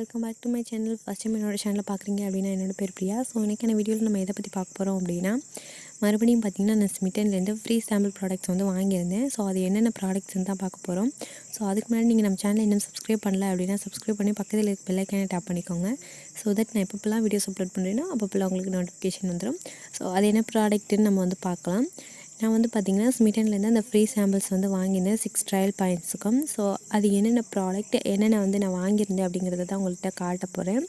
Welcome back to my channel. First time என்னோடய சேனலை பார்க்குறீங்க அப்படின்னா என்னோட பேர் பிரியா. ஸோ இன்றைக்கான வீடியோவில் நம்ம எதை பற்றி பார்க்க போகிறோம் அப்படின்னா, மறுபடியும் பார்த்திங்கன்னா நான் ஸ்மிட்டன்லேருந்து ஃப்ரீ சாம்பிள் ப்ராடக்ட்ஸ் வந்து வாங்கியிருந்தேன். ஸோ அது என்னென்ன ப்ராடக்ட்ஸ்ன்னு தான் பார்க்க போகிறோம். ஸோ அதுக்கு முன்னாடி நீங்கள் நம்ம சேனலை இன்னும் சப்ஸ்கிரைப் பண்ணல அப்படின்னா சப்ஸ்கிரைப் பண்ணி பக்கத்தில் இருக்க பெல் ஐக்கானை டேப் பண்ணிக்கோங்க. ஸோ தட் நான் எப்பப்பெல்லாம் வீடியோஸ் அப்லோட் பண்ணுறேன்னா அப்பப்பெல்லாம் உங்களுக்கு நோட்டிஃபிகேஷன் வந்துடும். ஸோ அது என்ன ப்ராடக்ட்டுன்னு நம்ம வந்து பார்க்கலாம். நான் வந்து பார்த்திங்கன்னா ஸ்மிட்டன்லேருந்து அந்த ஃப்ரீ சாம்பிள்ஸ் வந்து வாங்கியிருந்தேன் 6 ட்ரையல் பாயிண்ட்ஸுக்கும். ஸோ அது என்னென்ன ப்ராடக்ட் என்னென்ன வந்து நான் வாங்கியிருந்தேன் அப்படிங்கிறத தான் உங்கள்கிட்ட காட்ட போகிறேன்.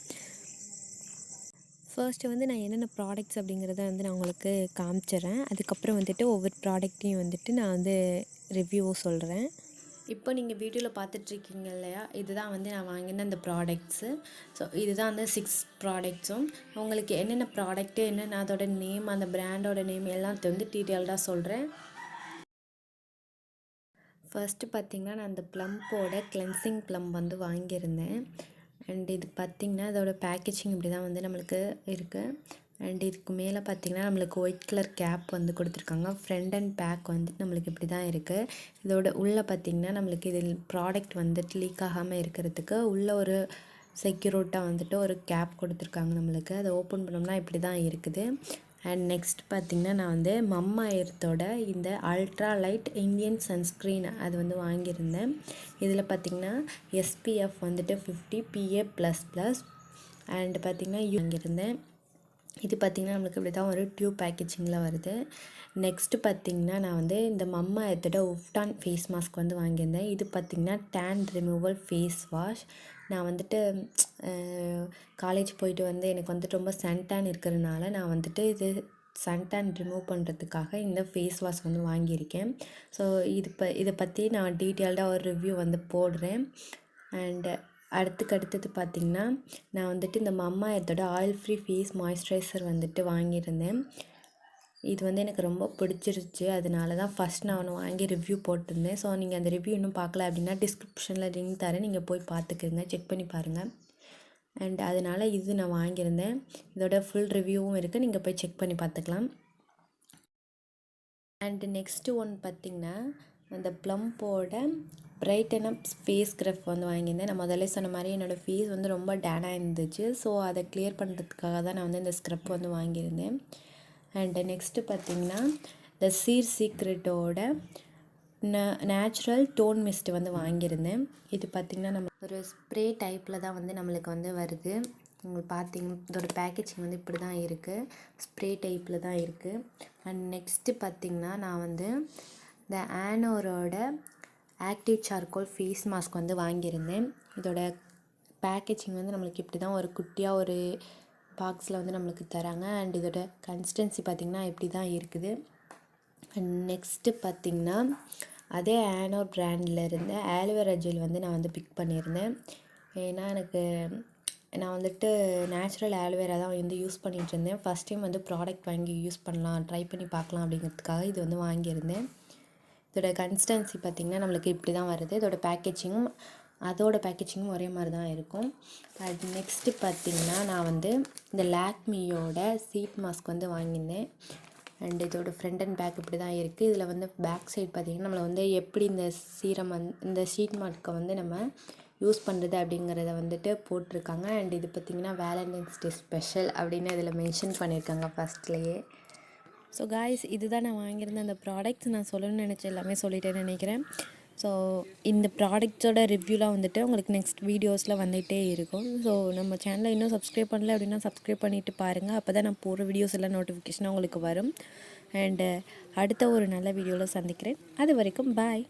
ஃபர்ஸ்ட்டு வந்து நான் என்னென்ன ப்ராடக்ட்ஸ் அப்படிங்கிறத வந்து நான் உங்களுக்கு காமிச்சிட்றேன். அதுக்கப்புறம் வந்துட்டு ஒவ்வொரு ப்ராடக்ட்டையும் வந்துட்டு நான் வந்து ரிவ்யூ சொல்கிறேன். இப்போ நீங்கள் வீடியோவில் பார்த்துட்ருக்கீங்க இல்லையா, இதுதான் வந்து நான் வாங்கின அந்த ப்ராடக்ட்ஸு. ஸோ இதுதான் வந்து 6 ப்ராடக்ட்ஸும். உங்களுக்கு என்னென்ன ப்ராடக்ட்டு என்னென்ன அதோட நேம் அந்த பிராண்டோட நேம் எல்லாத்தையும் வந்து டீட்டெயில்டாக சொல்கிறேன். ஃபர்ஸ்ட்டு பார்த்திங்கன்னா நான் அந்த ப்ளம்போட கிளென்சிங் ப்ளம் வந்து வாங்கியிருந்தேன். அண்ட் இது பார்த்திங்கன்னா அதோட பேக்கேஜிங் இப்படி தான் வந்து நம்மளுக்கு இருக்குது. அண்ட் இதுக்கு மேலே பார்த்திங்கன்னா நம்மளுக்கு ஒயிட் கலர் கேப் வந்து கொடுத்துருக்காங்க. ஃப்ரண்ட் அண்ட் பேக் வந்துட்டு நம்மளுக்கு இப்படி தான் இருக்குது. இதோட உள்ளே பார்த்திங்கன்னா நம்மளுக்கு இதில் ப்ராடக்ட் வந்துட்டு லீக் ஆகாமல் இருக்கிறதுக்கு உள்ளே ஒரு செக்யூரிட்டாக வந்துட்டு ஒரு கேப் கொடுத்துருக்காங்க நம்மளுக்கு. அதை ஓப்பன் பண்ணோம்னா இப்படி தான் இருக்குது. அண்ட் நெக்ஸ்ட் பார்த்திங்கன்னா நான் வந்து மமாஎர்த்தோட இந்த அல்ட்ரா லைட் இந்தியன் சன்ஸ்க்ரீன் அது வந்து வாங்கியிருந்தேன். இதில் பார்த்திங்கன்னா SPF வந்துட்டு 50 PA++. அண்ட் பார்த்திங்கன்னா வாங்கியிருந்தேன். இது பார்த்திங்கன்னா நம்மளுக்கு இப்படி தான் ஒரு டியூப் பேக்கேஜிங்கில் வருது. நெக்ஸ்ட்டு பார்த்திங்கன்னா நான் வந்து இந்த மமாஎர்த்தோட உஃப்டான் ஃபேஸ் மாஸ்க் வந்து வாங்கியிருந்தேன். இது பார்த்திங்கன்னா டேன் ரிமூவல் ஃபேஸ் வாஷ். நான் வந்துட்டு காலேஜ் போயிட்டு வந்து எனக்கு வந்துட்டு ரொம்ப சன்டேன் இருக்கிறதுனால நான் வந்துட்டு இது சன்டேன் ரிமூவ் பண்ணுறதுக்காக இந்த ஃபேஸ் வாஷ் வந்து வாங்கியிருக்கேன். ஸோ இதை பற்றி நான் டீட்டெயில்டாக ஒரு ரிவ்யூ வந்து போடுறேன். அண்டு அடுத்தது பார்த்திங்கன்னா நான் வந்துட்டு இந்த மமாஎர்த்தோட ஆயில் ஃப்ரீ ஃபேஸ் மாய்ஸ்சரைசர் வந்துட்டு வாங்கியிருந்தேன். இது வந்து எனக்கு ரொம்ப பிடிச்சிருச்சு. அதனால தான் ஃபஸ்ட் நான் ஒன்று வாங்கி ரிவ்யூ போட்டிருந்தேன். ஸோ நீங்கள் அந்த ரிவ்யூ இன்னும் பார்க்கல அப்படின்னா டிஸ்கிரிப்ஷனில் லிங்க் தரேன், நீங்கள் போய் பார்த்துக்குங்க, செக் பண்ணி பாருங்கள். அண்ட் அதனால் இது நான் வாங்கியிருந்தேன். இதோட ஃபுல் ரிவ்யூவும் இருக்குது, நீங்கள் போய் செக் பண்ணி பார்த்துக்கலாம். அண்டு நெக்ஸ்ட்டு ஒன்று பார்த்திங்கன்னா அந்த ப்ளம்போட பிரைட்டன் அப் ஃபேஸ் ஸ்க்ரப் வந்து வாங்கியிருந்தேன். நான் முதல்ல சொன்ன மாதிரி என்னோடய ஃபேஸ் வந்து ரொம்ப டேனாக இருந்துச்சு. ஸோ அதை கிளியர் பண்ணுறதுக்காக தான் நான் வந்து இந்த ஸ்க்ரப் வந்து வாங்கியிருந்தேன். அண்டு நெக்ஸ்ட்டு பார்த்திங்கன்னா இந்த சீக்ரெட்டோட நேச்சுரல் டோன் மிஸ்ட் வந்து வாங்கியிருந்தேன். இது பார்த்திங்கன்னா நம்ம ஒரு ஸ்ப்ரே டைப்பில் தான் வந்து நம்மளுக்கு வந்து வருது. உங்களுக்கு பார்த்திங்கன்னா இதோட பேக்கேஜிங் வந்து இப்படி தான் இருக்குது, ஸ்ப்ரே டைப்பில் தான் இருக்குது. அண்ட் நெக்ஸ்ட்டு பார்த்திங்கன்னா நான் வந்து இந்த ஆனோரோட ஆக்டிவ் சார்கோல் ஃபேஸ் மாஸ்க் வந்து வாங்கியிருந்தேன். இதோட பேக்கேஜிங் வந்து நம்மளுக்கு இப்படி தான் ஒரு குட்டியாக ஒரு பாக்ஸில் வந்து நம்மளுக்கு தராங்க. அண்ட் இதோட கன்சிஸ்டன்சி பார்த்திங்கன்னா இப்படி தான் இருக்குது. அண்ட் நெக்ஸ்ட்டு பார்த்திங்கன்னா அதே ஆனோர் பிராண்டில் இருந்த ஆலோவேரா வந்து நான் வந்து பிக் பண்ணியிருந்தேன். ஏன்னா நான் வந்துட்டு நேச்சுரல் ஆலோவேரா தான் வந்து யூஸ் பண்ணிகிட்டு இருந்தேன். ஃபஸ்ட் டைம் வந்து ப்ராடக்ட் வாங்கி யூஸ் பண்ணலாம், ட்ரை பண்ணி பார்க்கலாம் அப்படிங்கிறதுக்காக இது வந்து வாங்கியிருந்தேன். இதோட கன்சிஸ்டன்சி பார்த்திங்கன்னா நம்மளுக்கு இப்படி தான் வருது. இதோட பேக்கேஜிங்கும் ஒரே மாதிரி தான் இருக்கும். அது நெக்ஸ்ட்டு பார்த்திங்கன்னா நான் வந்து இந்த லாக்மியோட சீட் மாஸ்க் வந்து வாங்கியிருந்தேன். அண்ட் இதோட ஃப்ரண்ட் அண்ட் பேக் இப்படி தான் இருக்குது. இதில் வந்து பேக் சைட் பார்த்திங்கன்னா நம்மளை வந்து எப்படி இந்த இந்த ஷீட் மாஸ்க்கை வந்து நம்ம யூஸ் பண்ணுறது அப்படிங்கிறத வந்துட்டு போட்டிருக்காங்க. அண்ட் இது பார்த்திங்கன்னா வேலண்டைன்ஸ் டே ஸ்பெஷல் அப்படின்னு இதில் மென்ஷன் பண்ணியிருக்காங்க ஃபஸ்ட்லேயே. ஸோ காய்ஸ், இதுதான் நான் வாங்கியிருந்த அந்த ப்ராடக்ட்ஸ். நான் சொல்லணும்னு நினச்ச எல்லாமே சொல்லிட்டேன்னு நினைக்கிறேன். ஸோ இந்த ப்ராடக்ட்ஸோட ரிவ்யூலாம் வந்துட்டு உங்களுக்கு நெக்ஸ்ட் வீடியோஸில் வந்துகிட்டே இருக்கும். ஸோ நம்ம சேனலை இன்னும் சப்ஸ்கிரைப் பண்ணல அப்படின்னா சப்ஸ்கிரைப் பண்ணிவிட்டு பாருங்கள். அப்போ தான் நான் போடுற வீடியோஸ் எல்லாம் நோட்டிஃபிகேஷனாக உங்களுக்கு வரும். அண்டு அடுத்த ஒரு நல்ல வீடியோவில் சந்திக்கிறேன். அது வரைக்கும் பாய்.